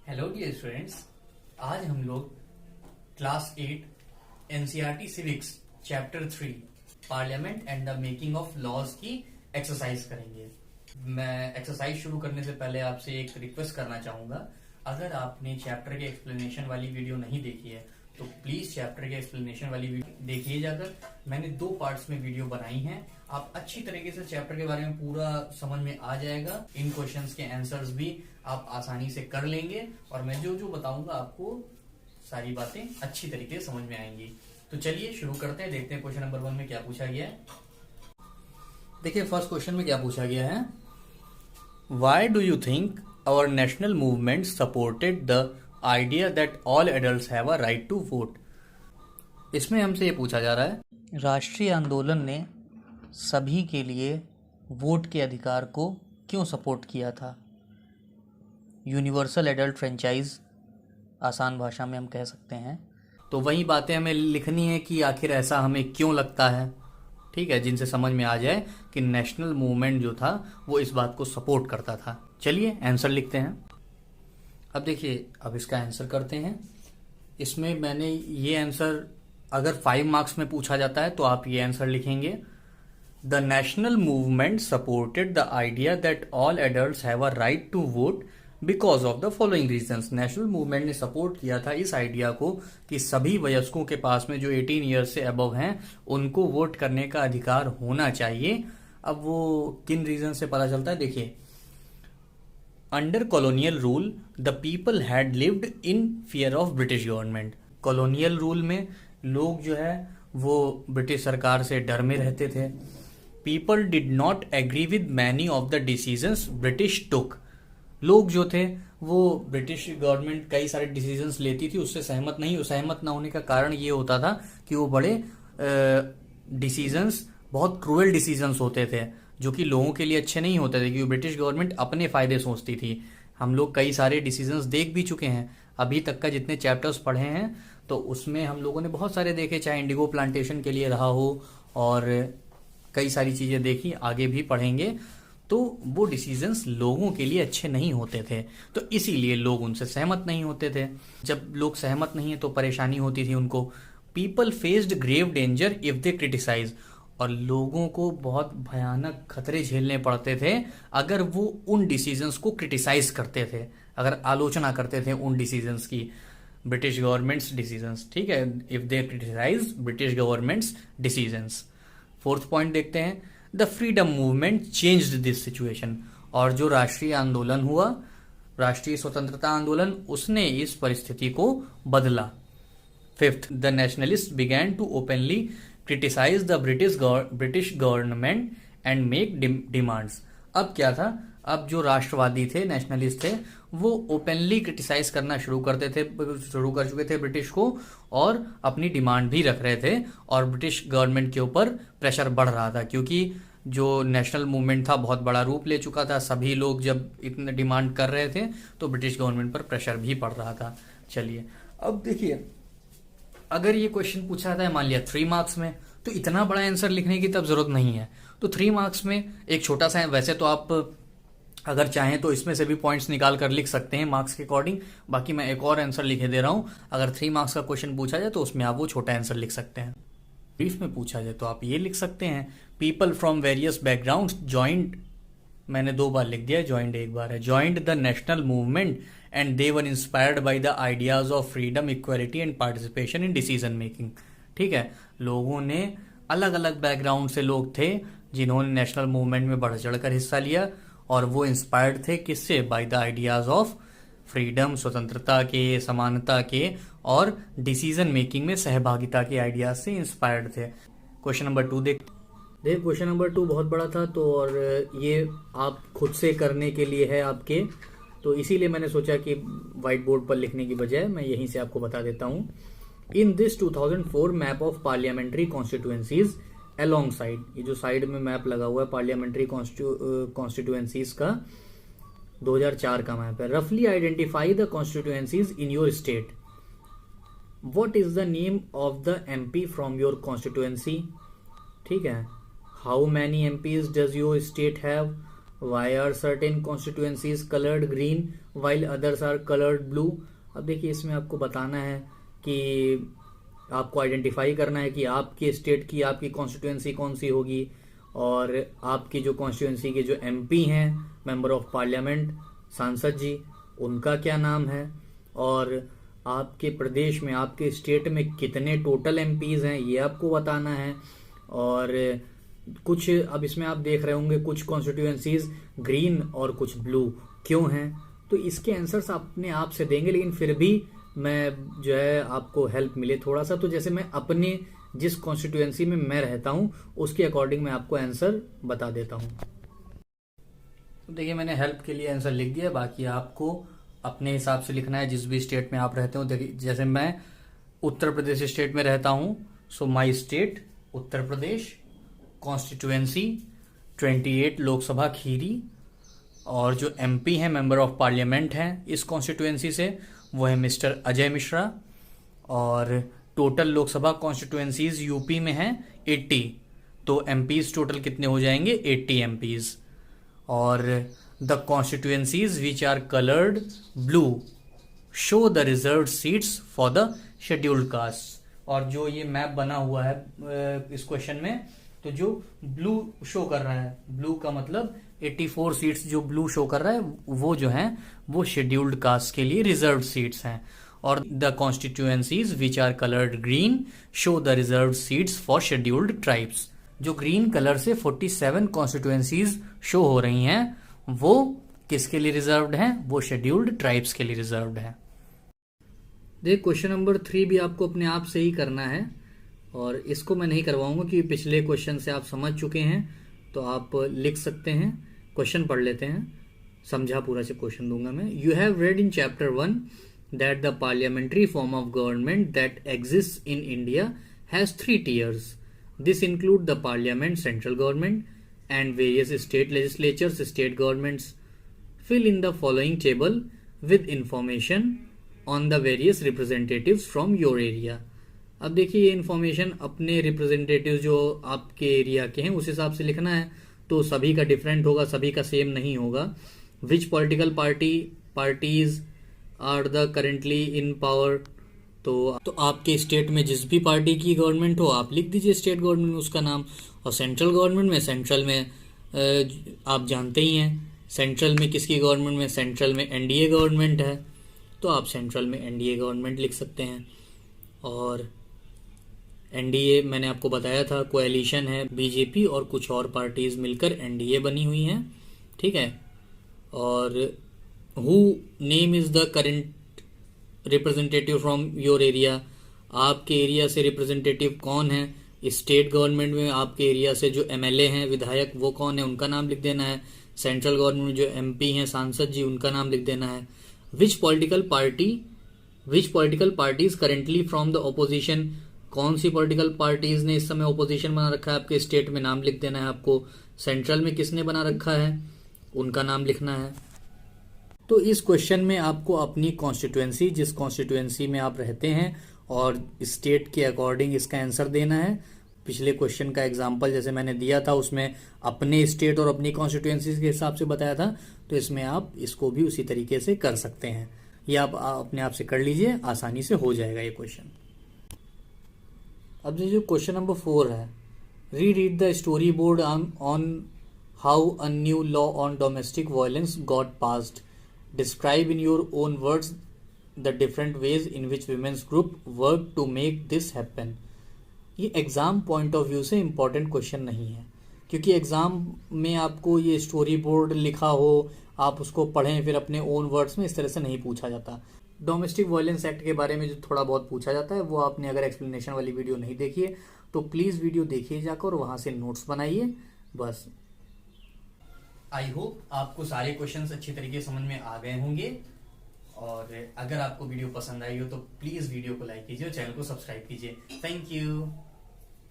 Hello dear students, आज हम लोग class 8 NCERT civics chapter 3 Parliament and the making of laws की exercise करेंगे। मैं एक्सरसाइज शुरू करने से पहले आपसे एक रिक्वेस्ट करना चाहूंगा। अगर आपने चैप्टर के एक्सप्लेनेशन वाली वीडियो नहीं देखी है तो प्लीज चैप्टर के एक्सप्लेनेशन वाली वीडियो देखिए जाकर। मैंने 2 पार्ट्स में वीडियो बनाई हैं। आप अच्छी तरीके से चैप्टर के बारे में पूरा समझ में आ जाएगा। इन क्वेश्चंस के आंसर्स भी आप आसानी से कर लेंगे और मैं जो जो बताऊंगा आपको सारी बातें अच्छी तरीके से समझ में आएंगी। तो चलिए शुरू करते हैं, देखते हैं क्वेश्चन नंबर 1 में क्या पूछा गया है। देखिए फर्स्ट क्वेश्चन में क्या पूछा गया है, why do you think our national movement supported the idea that all adults have a right to vote. इसमें हमसे ये पूछा जा रहा है, राष्ट्रीय आंदोलन ने सभी के लिए वोट के अधिकार को क्यों सपोर्ट किया था। यूनिवर्सल एडल्ट फ्रेंचाइज आसान भाषा में हम कह सकते हैं। तो वही बातें हमें लिखनी है कि आखिर ऐसा हमें क्यों लगता है, ठीक है, जिनसे समझ में आ जाए कि नेशनल मूवमेंट जो था वो इस बात को सपोर्ट करता था। चलिए आंसर लिखते हैं। अब देखिए, अब इसका आंसर करते हैं। इसमें मैंने ये आंसर अगर 5 मार्क्स में पूछा जाता है तो आप ये आंसर लिखेंगे, the national movement supported the idea that all adults have a right to vote because of the following reasons. National movement ने सपोर्ट किया था इस आइडिया को कि सभी वयस्कों के पास में जो 18 ईयर्स से अबव हैं उनको वोट करने का अधिकार होना चाहिए। अब वो किन रीजन से पता चलता है, देखिए, under colonial rule the people had lived in fear of British government. Colonial rule में लोग जो है वो ब्रिटिश सरकार से डर में रहते थे। People did not agree with many of the decisions British took. लोग जो थे वो ब्रिटिश गवर्नमेंट कई सारे डिसीजंस लेती थी उससे सहमत ना होने का कारण ये होता था कि वो बड़े डिसीजंस, बहुत क्रूएल डिसीजंस होते थे जो कि लोगों के लिए अच्छे नहीं होते थे, क्योंकि ब्रिटिश गवर्नमेंट अपने फायदे सोचती थी। हम लोग कई सारे डिसीजंस देख भी चुके हैं, अभी तक का जितने चैप्टर्स पढ़े हैं तो उसमें हम लोगों ने बहुत सारे देखे, चाहे इंडिगो प्लांटेशन के लिए रहा हो और कई सारी चीजें देखी, आगे भी पढ़ेंगे। तो वो डिसीजंस लोगों के लिए अच्छे नहीं होते थे, तो इसीलिए लोग उनसे सहमत नहीं होते थे। जब लोग सहमत नहीं है तो परेशानी होती थी उनको। People faced grave danger if they criticise. और लोगों को बहुत भयानक खतरे झेलने पड़ते थे अगर वो उन डिसीजंस को क्रिटिसाइज करते थे, अगर आलोचना करते थे उन डिसीजंस की, ब्रिटिश गवर्नमेंट्स डिसीजंस, ठीक है, if they criticise British government's decisions. 4th point देखते हैं, the freedom movement changed this situation. और जो राष्ट्रीय आंदोलन हुआ, राष्ट्रीय स्वतंत्रता आंदोलन, उसने इस परिस्थिति को बदला। 5th, the nationalist began to openly criticise the British government and make demands. अब क्या था, अब जो राष्ट्रवादी थे, नेशनलिस्ट थे, वो ओपनली क्रिटिसाइज करना शुरू कर चुके थे ब्रिटिश को और अपनी डिमांड भी रख रहे थे और ब्रिटिश गवर्नमेंट के ऊपर प्रेशर बढ़ रहा था, क्योंकि जो नेशनल मूवमेंट था बहुत बड़ा रूप ले चुका था। सभी लोग जब इतने डिमांड कर रहे थे तो ब्रिटिश गवर्नमेंट पर प्रेशर भी पड़ रहा था। चलिए अब देखिए, अगर ये क्वेश्चन पूछा था मान लिया 3 मार्क्स में, तो इतना बड़ा आंसर लिखने की तब जरूरत नहीं है। तो 3 मार्क्स में एक छोटा सा, वैसे तो आप अगर चाहें तो इसमें से भी पॉइंट्स निकाल कर लिख सकते हैं मार्क्स के अकॉर्डिंग। बाकी मैं एक और आंसर लिखे दे रहा हूं, अगर 3 मार्क्स का क्वेश्चन पूछा जाए तो उसमें आप वो छोटा आंसर लिख सकते हैं। ब्रीफ में पूछा जाए तो आप ये लिख सकते हैं, people from various background joint, मैंने 2 बार लिख दिया, ज्वाइंट 1 बार है, joint the national movement and they were inspired by the ideas of freedom, equality and participation in decision making. ठीक है, लोगों ने अलग अलग बैकग्राउंड से लोग थे जिन्होंने नेशनल मूवमेंट में बढ़ चढ़कर हिस्सा लिया और वो इंस्पायर्ड थे किससे, by the ideas of freedom, स्वतंत्रता के, समानता के और डिसीजन मेकिंग में सहभागिता के आइडियाज से इंस्पायर्ड थे। क्वेश्चन नंबर 2 देख क्वेश्चन नंबर 2 बहुत बड़ा था, तो और ये आप खुद से करने के लिए है आपके, तो इसीलिए मैंने सोचा कि व्हाइट बोर्ड पर लिखने की बजाय मैं यहीं से आपको बता देता हूं। In this 2004 map of parliamentary constituencies along side, ये जो साइड में मैप लगा हुआ है पार्लियामेंट्री कॉन्स्टिट्यूएंसीज का, 2004 का मैप है। रफली identify the constituencies in your state. What is the name of the MP from your constituency, ठीक है। How many MPs does your state have, why are certain constituencies coloured green while others are coloured blue. अब देखिए इसमें आपको बताना है कि आपको आइडेंटिफाई करना है कि आपके स्टेट की आपकी कॉन्स्टिट्यूएंसी कौन सी होगी, और आपकी जो कॉन्स्टिट्यूएंसी के जो एमपी हैं, मेंबर ऑफ पार्लियामेंट, सांसद जी, उनका क्या नाम है, और आपके प्रदेश में आपके स्टेट में कितने टोटल एमपीज हैं ये आपको बताना है। और कुछ अब इसमें आप देख रहे होंगे कुछ कॉन्स्टिट्यूएंसीज ग्रीन और कुछ ब्लू क्यों हैं, तो इसके आंसर्स अपने आप से देंगे, लेकिन फिर भी मैं जो है आपको हेल्प मिले थोड़ा सा, तो जैसे मैं अपने जिस कॉन्स्टिट्यूएंसी में मैं रहता हूं उसके अकॉर्डिंग मैं आपको आंसर बता देता हूं। तो देखिए मैंने हेल्प के लिए आंसर लिख दिया, बाकी आपको अपने हिसाब से लिखना है जिस भी स्टेट में आप रहते हो। देखिए जैसे मैं उत्तर प्रदेश स्टेट में रहता हूं, so my state Uttar Pradesh, constituency 28 Lok Sabha Kheri, और जो एमपी हैं मेंबर ऑफ पार्लियामेंट हैं इस कॉन्स्टिट्यूएंसी से वो है मिस्टर अजय मिश्रा, और टोटल लोकसभा कॉन्स्टिट्यूएंसीज यूपी में हैं 80, तो एमपीज टोटल कितने हो जाएंगे 80 एमपीज। और the constituencies which are coloured blue show the reserved seats for the scheduled caste. और जो ये मैप बना हुआ है इस क्वेश्चन में, तो जो ब्लू शो कर रहा है, ब्लू का मतलब 84 सीट्स जो ब्लू शो कर रहा है वो जो है वो शेड्यूल्ड कास्ट के लिए रिजर्व्ड सीट्स हैं। और the constituencies which are coloured green show the reserved seats for scheduled tribes. जो ग्रीन कलर से 47 कॉन्स्टिट्यूएंसीज शो हो रही हैं वो किसके लिए रिजर्व्ड हैं, वो शेड्यूल्ड ट्राइब्स के लिए रिजर्व्ड है। देख क्वेश्चन नंबर 3 भी आपको अपने आप से ही करना है, और इसको मैं नहीं करवाऊंगा क्योंकि पिछले क्वेश्चन से आप समझ चुके हैं, तो आप लिख सकते हैं। क्वेश्चन पढ़ लेते हैं, समझा पूरा से क्वेश्चन दूंगा मैं। You have read in chapter 1 that the parliamentary form of government that exists in India has 3 tiers. This include the parliament, central government, and various state legislatures, state governments. Fill in the following table with information on the various representatives from your area. अब देखिए ये information अपने representative जो आपके area के हैं उस हिसाब से लिखना है, तो सभी का डिफरेंट होगा, सभी का सेम नहीं होगा। Which political parties are the currently in power, तो आपके स्टेट में जिस भी पार्टी की गवर्नमेंट हो आप लिख दीजिए स्टेट गवर्नमेंट में उसका नाम। और सेंट्रल गवर्नमेंट में, सेंट्रल में आप जानते ही हैं सेंट्रल में किसकी गवर्नमेंट में, सेंट्रल में एनडीए गवर्नमेंट है, तो आप सेंट्रल में एनडीए गवर्नमेंट लिख सकते हैं। और एनडीए मैंने आपको बताया था कोएलिशन है, बीजेपी और कुछ और पार्टीज मिलकर एनडीए बनी हुई हैं, ठीक है। और who name is the current representative from your area, आपके एरिया से रिप्रेजेंटेटिव कौन है। स्टेट गवर्नमेंट में आपके एरिया से जो एमएलए हैं, विधायक, वो कौन है उनका नाम लिख देना है। सेंट्रल गवर्नमेंट में जो एमपी हैं, सांसद जी, उनका नाम लिख देना है। विच political parties currently from the opposition, कौन सी पॉलिटिकल पार्टीज ने इस समय ओपोजिशन बना रखा है आपके स्टेट में, नाम लिख देना है आपको। सेंट्रल में किसने बना रखा है उनका नाम लिखना है। तो इस क्वेश्चन में आपको अपनी कॉन्स्टिट्यूएंसी, जिस कॉन्स्टिट्यूएंसी में आप रहते हैं और स्टेट के अकॉर्डिंग इसका आंसर देना है। पिछले क्वेश्चन का एग्जांपल जैसे मैंने दिया था उसमें अपने स्टेट और अपनी कॉन्स्टिट्यूएंसी के हिसाब से बताया था, तो इसमें आप इसको भी उसी तरीके से कर सकते हैं। ये आप अपने आप से कर लीजिए, आसानी से हो जाएगा ये क्वेश्चन। अब जो क्वेश्चन नंबर 4 है, read the story board on how a new law on domestic violence got passed. Describe in your own words the different ways in which women's group work to make this happen. ये exam point of view से important question नहीं है, क्योंकि exam में आपको ये story board लिखा हो आप उसको पढ़ें फिर अपने ओन वर्ड्स में, इस तरह से नहीं पूछा जाता। डोमेस्टिक वायलेंस एक्ट के बारे में जो थोड़ा बहुत पूछा जाता है वो आपने अगर एक्सप्लेनेशन वाली वीडियो नहीं देखी है तो प्लीज़ वीडियो देखिए जाकर, वहाँ से नोट्स बनाइए बस। आई होप आपको सारे क्वेश्चंस अच्छी तरीके समझ में आ गए होंगे, और अगर आपको वीडियो पसंद आई हो तो प्लीज़ वीडियो को लाइक कीजिए और चैनल को सब्सक्राइब कीजिए। Thank you.